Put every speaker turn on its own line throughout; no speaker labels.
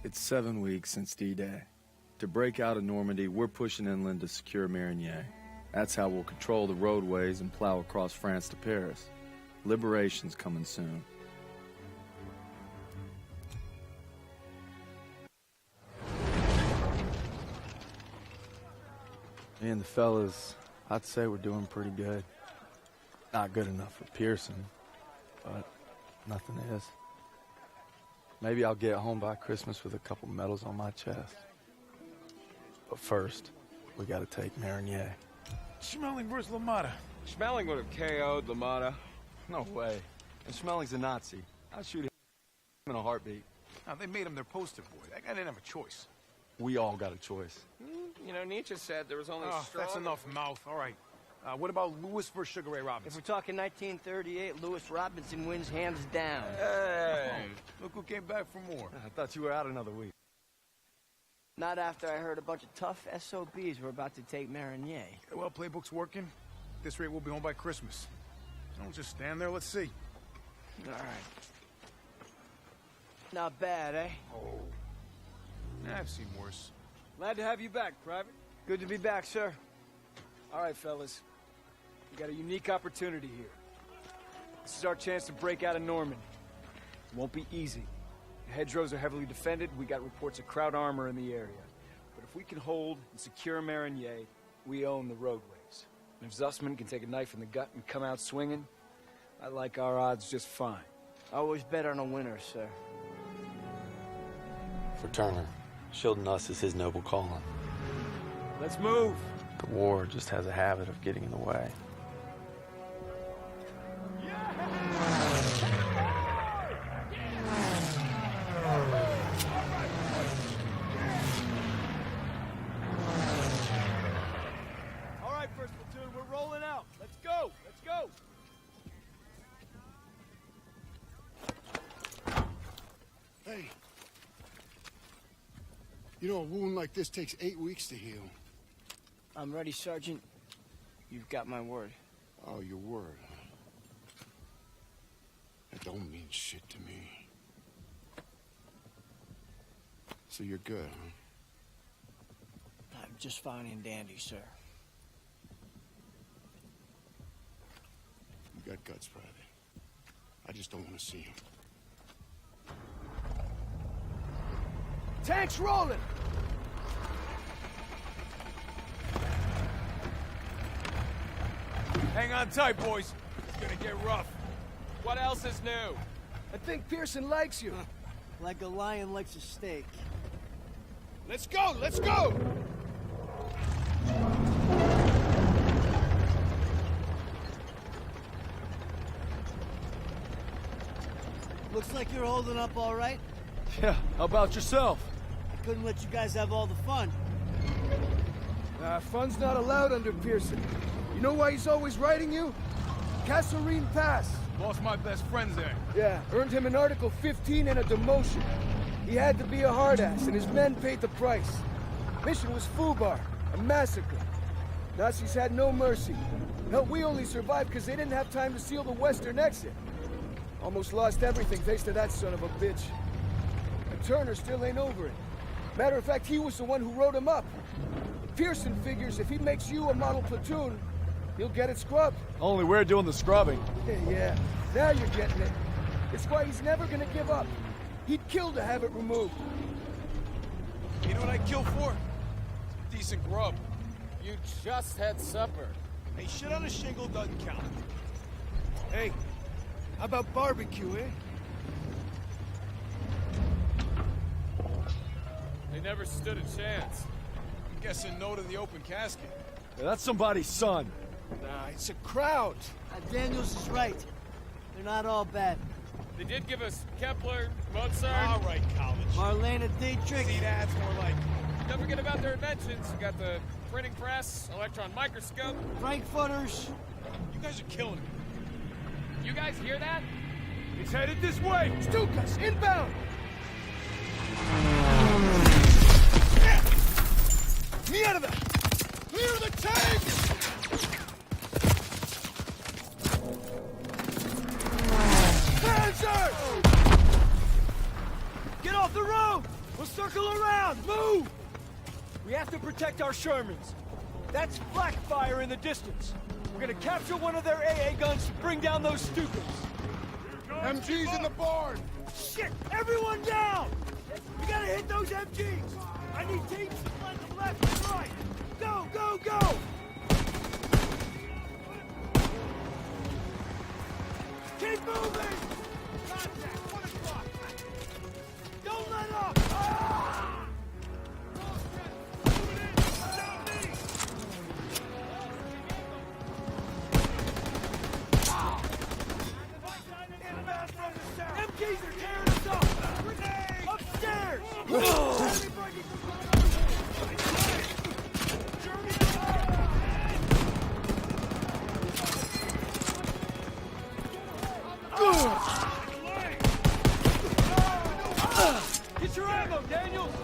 It's 7 weeks since D-Day. To break out of Normandy, we're pushing inland to secure Marigny. That's how we'll control the roadways and plow across France to Paris. Liberation's coming soon. Me and the fellas, I'd say we're doing pretty good. Not good enough for Pearson, but nothing is. Maybe I'll get home by Christmas with a couple medals on my chest. But first, we gotta take Marigny.
Schmeling versus LaMotta.
Schmeling would have KO'd LaMotta.
No way. And Schmelling's a Nazi. I'd shoot him in a heartbeat.
Now, they made him their poster boy. That guy didn't have a choice.
We all got a choice.
You know, Nietzsche said there was only strong...
That's enough mouth. All right. What about Lewis versus Sugar Ray
If
Robinson?
we're talking 1938, Lewis Robinson wins hands down.
Hey!
Look who came back for more.
I thought you were out another week.
Not after I heard a bunch of tough SOBs were about to take Marigny.
Well, playbook's working. At this rate, we'll be home by Christmas. Don't just stand there. Let's see.
All right. Not bad, eh?
I've seen worse.
Glad to have you back, Private.
Good to be back, sir.
All right, fellas. We got a unique opportunity here. This is our chance to break out of Normandy. It won't be easy. The hedgerows are heavily defended. We got reports of Kraut armor in the area. But if we can hold and secure Marigny, we own the roadways. And if Zussman can take a knife in the gut and come out swinging, I like our odds just fine.
Always bet on a winner, sir.
For Turner, shielding us is his noble calling.
Let's move.
The war just has a habit of getting in the way.
All right, first platoon, we're rolling out. Let's go. Let's go.
Hey. You know, a wound like this takes 8 weeks to heal.
I'm ready, Sergeant. You've got my word.
Oh, your word, huh? That don't mean shit to me. So you're good, huh?
I'm just fine and dandy, sir.
You got guts, Private. I just don't want to see them.
Tanks rolling.
Hang on tight, boys. It's gonna get rough.
What else is new?
I think Pearson likes you.
Like a lion likes a steak.
Let's go! Let's go!
Looks like you're holding up all right.
Yeah, how about yourself?
I couldn't let you guys have all the fun.
Fun's not allowed under Pearson. You know why he's always writing you? Kasserine Pass.
Lost my best friends there.
Yeah, earned him an Article 15 and a demotion. He had to be a hard-ass, and his men paid the price. Mission was FUBAR, a massacre. Nazis had no mercy. Hell, we only survived because they didn't have time to seal the western exit. Almost lost everything thanks to that son of a bitch. And Turner still ain't over it. Matter of fact, he was the one who wrote him up. Pearson figures if he makes you a model platoon, he'll get it scrubbed.
Only we're doing the scrubbing.
Yeah, now you're getting it. It's why he's never gonna give up. He'd kill to have it removed.
You know what I'd kill for? Decent grub.
You just had supper.
Hey, shit on a shingle doesn't count.
Hey, how about barbecue, eh?
They never stood a chance.
I'm guessing no to the open casket.
Yeah, that's somebody's son.
Nah, it's a crowd.
Daniels is right. They're not all bad.
They did give us Kepler, Mozart.
All right, college.
Marlena Dietrich.
See, that's more like...
Don't forget about their inventions. You got the printing press, electron microscope.
Frankfurters.
You guys are killing me.
You guys hear that?
It's headed this way!
Stukas, inbound!
Mierda! Clear the tank!
Panzer!
Get off the road!
We'll circle around! Move! We have to protect our Shermans. That's flak fire in the distance. We're gonna capture one of their AA guns to bring down those stupids.
MG's in the barn!
Shit! Everyone down! We gotta hit those MGs! I need teams to flank them left and right! Go, go, go! Keep moving! Contact, 1 o'clock! Don't let up! Ah! MGs are tearing us up! Grenade! Upstairs! Get your ammo, Daniels!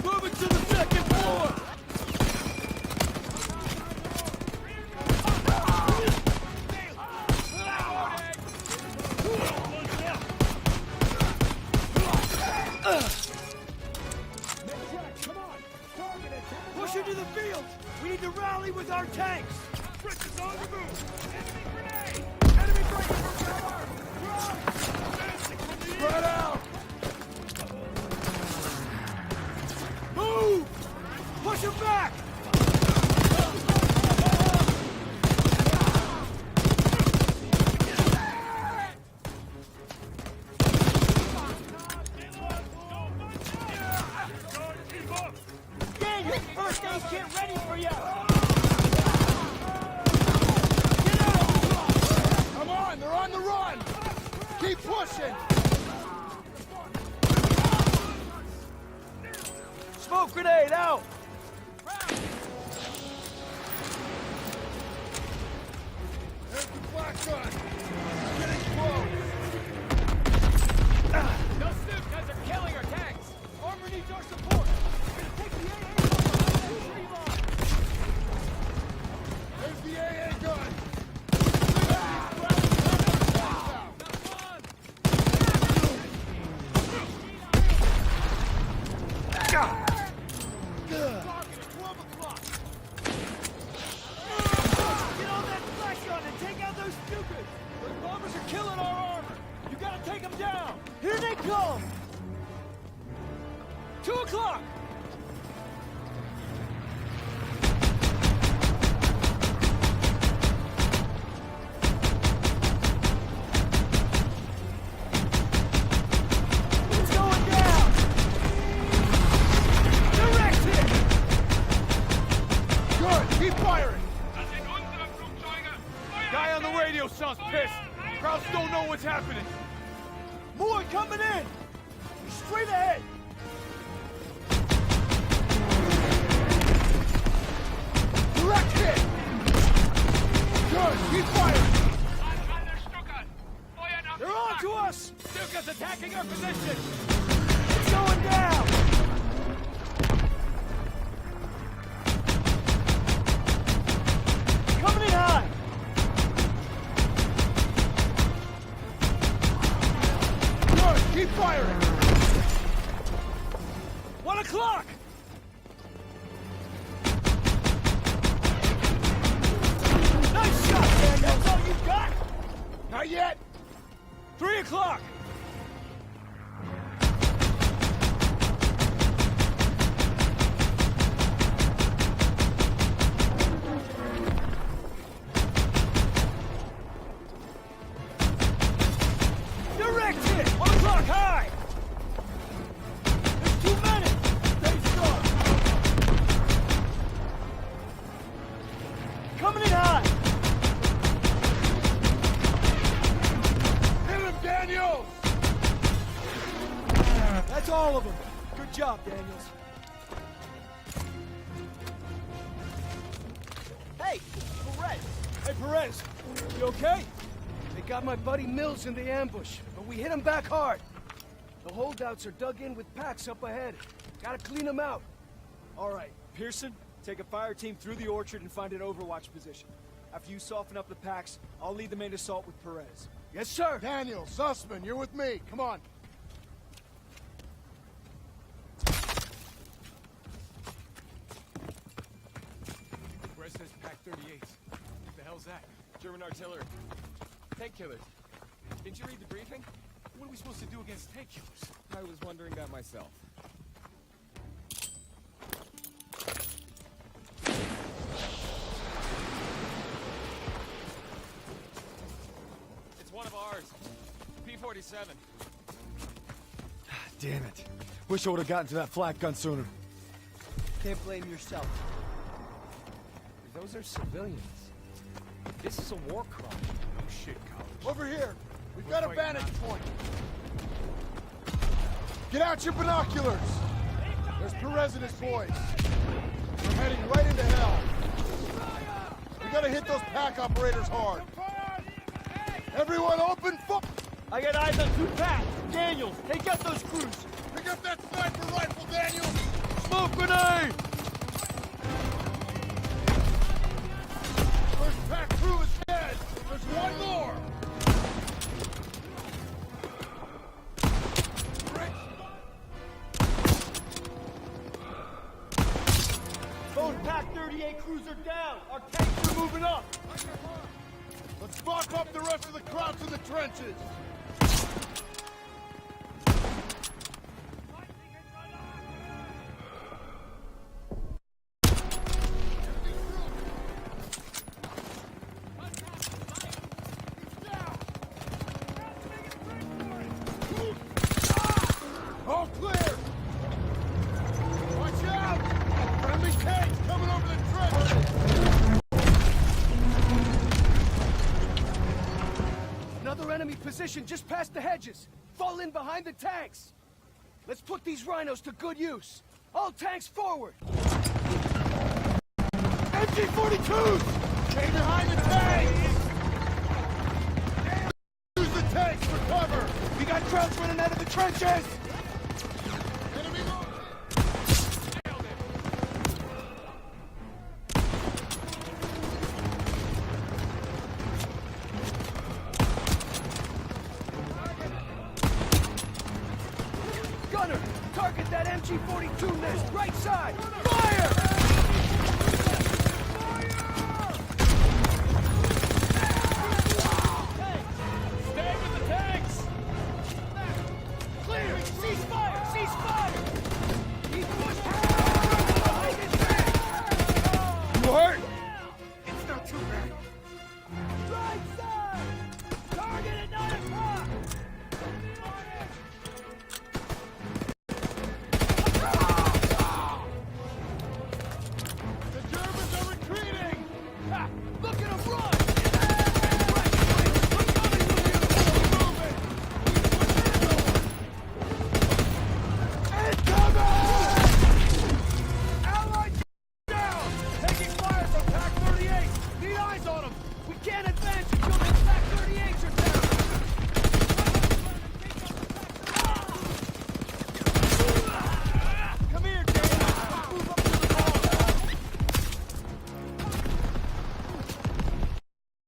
Moving to the second floor! Push into the field! We need to rally with our tanks! Bridges on the move! Enemy grenade! Enemy breaking from cover! Run! Spread out! Move! Push him back! Daniel, first aid kit ready for you! Get out!
Come on, they're on the run! Keep pushing!
Smoke grenade out!
There's the black gun! Getting close!
Those Snoop guys are killing our tanks. Armor needs our support.
Take the AA line!
There's the AA gun!
Get on that flash gun and take out those stupids! Those bombers are killing our armor! You gotta take them down! Here they come! 2 o'clock! It's going down! Direct hit!
Good, keep firing!
Guy on the radio sounds pissed. Crowds don't know what's happening.
More coming in! Straight ahead!
Direct hit! Good, keep firing!
They're on to us!
Stuka's attacking our position.
It's going down! Coming in high!
Good, keep firing!
1 o'clock! Nice shot, Daniel! That's all you got?
Not yet!
3 o'clock! Direct hit! 1 o'clock high! There's too many! Stay strong! Coming in high!
Hit him, Daniels!
That's all of them. Good job, Daniels. Hey, Perez, you okay? They got my buddy Mills in the ambush, but we hit him back hard. The holdouts are dug in with packs up ahead. Gotta clean them out.
All right, Pearson, take a fire team through the orchard and find an overwatch position. After you soften up the packs, I'll lead the main assault with Perez.
Yes, sir.
Daniel, Sussman, you're with me. Come on.
Where says Pack 38? What the hell's that?
German artillery. Tank killers. Didn't you read the briefing?
What are we supposed to do against tank killers?
I was wondering that myself. It's one of ours. P-47.
Damn it. Wish I would have gotten to that flak gun sooner.
Can't blame yourself.
Those are civilians. This is a war crime.
No shit, College.
Over here. We've got a vantage point. Get out your binoculars. There's Perez and his boys. We're heading right into hell. We gotta hit those pack operators hard. Everyone open foot.
I got eyes on 2 packs. Daniels, take out those crews.
Pick up that sniper rifle, Daniel.
Smoke grenade!
First pack crew is dead. There's one more.
Both Pack 38 crews are down. Our tanks are moving up.
Let's mock up the rest of the Krauts in the trenches. All clear! Watch out! Friendly tanks coming over the trench!
Another enemy position just past the hedges. Fall in behind the tanks. Let's put these rhinos to good use. All tanks forward. MG-42s!
Stay behind the tanks! Use the tanks for cover!
We got Krauts running out of the trenches!
Enemy located!
Gunner, target that MG-42 nest, right side! Fire!
Stay with the tanks!
Clear! Cease fire! Cease fire! He's pushed behind his tank!
You hurt? It's not too bad.
Right side! Target at 9 o'clock!
The Germans are retreating!
Ha! Look at him run! Allied down! Taking fire from Pack 38! Need eyes on them! We can't advance until the Pack 38s are down! Come here, Dave! Let's move up to the ball!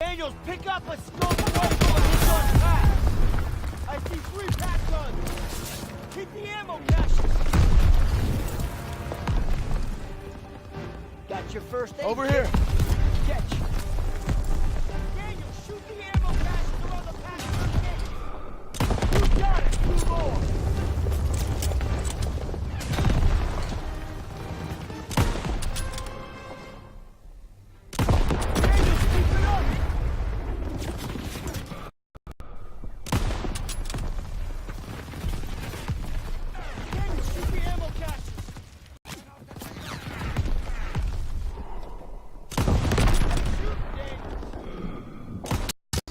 Daniels, pick up a scope rifle and hit on pack. I see 3 pack guns. Hit the ammo caches. Got your first aid
Over
kit?
here!
Catch. Daniel, shoot the ammo caches around the pack 38. You got it. 2 more. Daniels, keep it up. Daniel, shoot the ammo caches.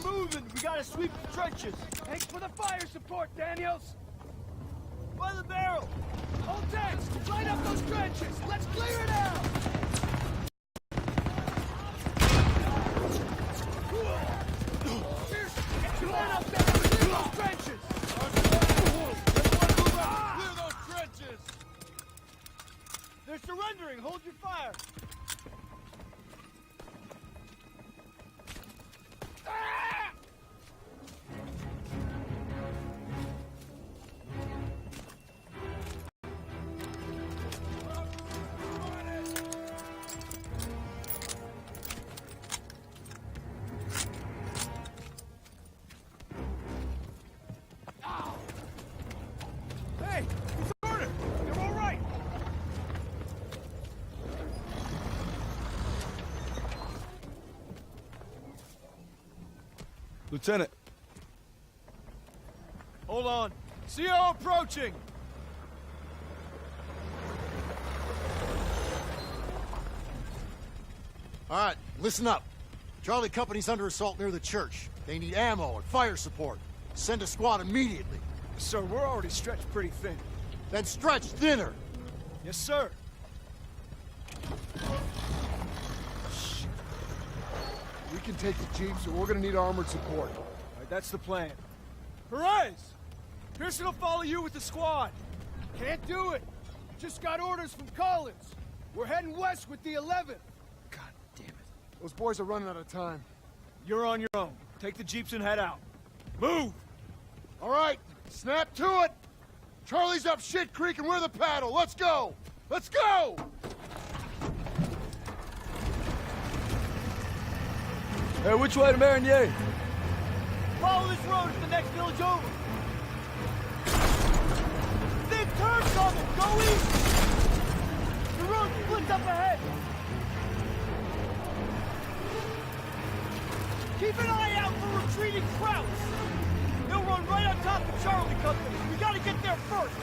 Moving! We gotta sweep the trenches!
Thanks for the fire support, Daniels!
By the barrel!
All tanks, light up those trenches! Let's clear it out!
fire!
Hey, it's order. You're all right.
Lieutenant.
Hold on. CO approaching!
All right, listen up. Charlie Company's under assault near the church. They need ammo and fire support. Send a squad immediately.
Sir, we're already stretched pretty thin.
Then stretch thinner.
Yes, sir.
We can take the jeep, so we're gonna need armored support.
All right, that's the plan. Perez! Pearson will follow you with the squad.
Can't do it. Just got orders from Collins. We're heading west with the 11th.
God damn it.
Those boys are running out of time.
You're on your own. Take the jeeps and head out. Move!
All right, snap to it. Charlie's up Shit Creek and we're the paddle. Let's go! Let's go!
Hey, which way to Marigny?
Follow this road to the next village over. Big turn coming! Go east! The road splits up ahead! Keep an eye out for retreating Krauts! They'll run right on top of Charlie Company. We gotta get there first!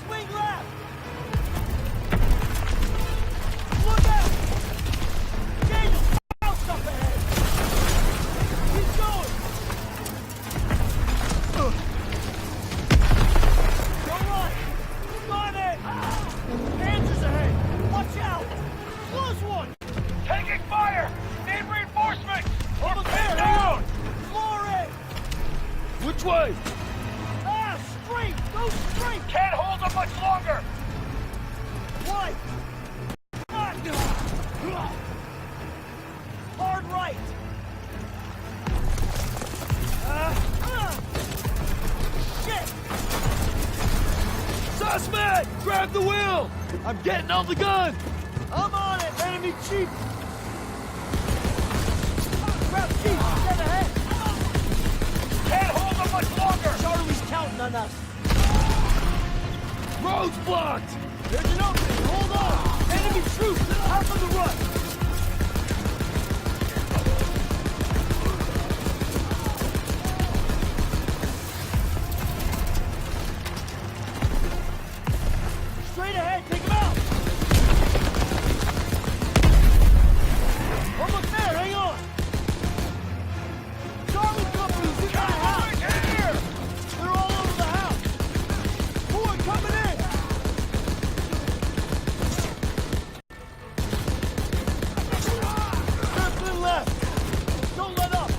Swing left! Look out! Daniel, Krauts up ahead! Keep going! Go right! Got it! Panzers ahead! Watch out! Close one!
Taking fire! Need reinforcements!
Almost there! Down! Flores!
Which way?
Ah! Straight! Go straight!
Can't hold them much longer!
Right! Hard right! Shit!
Suspect! Grab the wheel! I'm getting on the gun!
I'm on it! Enemy chief! Grab chief! Dead ahead!
Can't hold them much longer!
Charlie's counting on us!
Road's blocked!
There's an opening! Hold on! Enemy troops! Half on the right! Straight ahead! Take him out! Almost there! Hang on! Charlie Company's in that house!
Here!
They're all over the house! Boy, coming in! Drift left! Don't let up!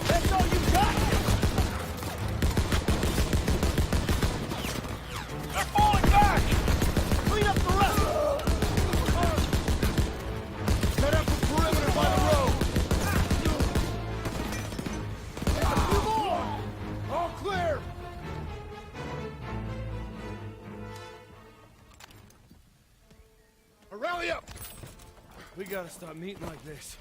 That's all you got!
They're falling back!
Clean up the rest!
Set up a perimeter by the road.
A few more!
All clear. Rally up.
We gotta stop meeting like this.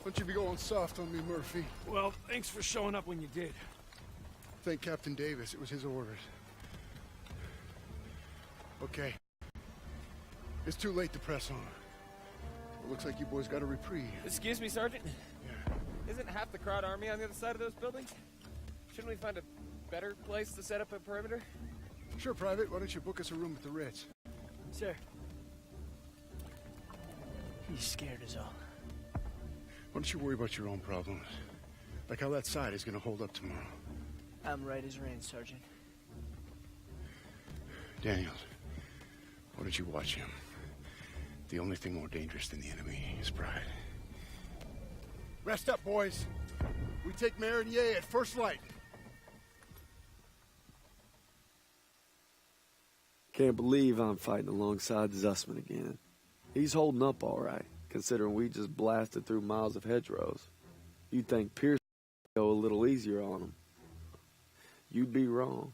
Don't you be going soft on me, Murphy.
Well, thanks for showing up when you did.
Thank Captain Davis. It was his orders. Okay. It's too late to press on. It looks like you boys got a reprieve.
Excuse me, Sergeant? Isn't half the crowd army on the other side of those buildings? Shouldn't we find a better place to set up a perimeter?
Sure, Private. Why don't you book us a room at the Ritz?
Sir. He's scared as all.
Why don't you worry about your own problems? Like how that side is gonna hold up tomorrow.
I'm right as rain, Sergeant.
Daniels, why don't you watch him? The only thing more dangerous than the enemy is pride. Rest up, boys. We take Marigny at first light.
Can't believe I'm fighting alongside Zussman again. He's holding up all right, considering we just blasted through miles of hedgerows. You'd think Pierce would go a little easier on him. You'd be wrong.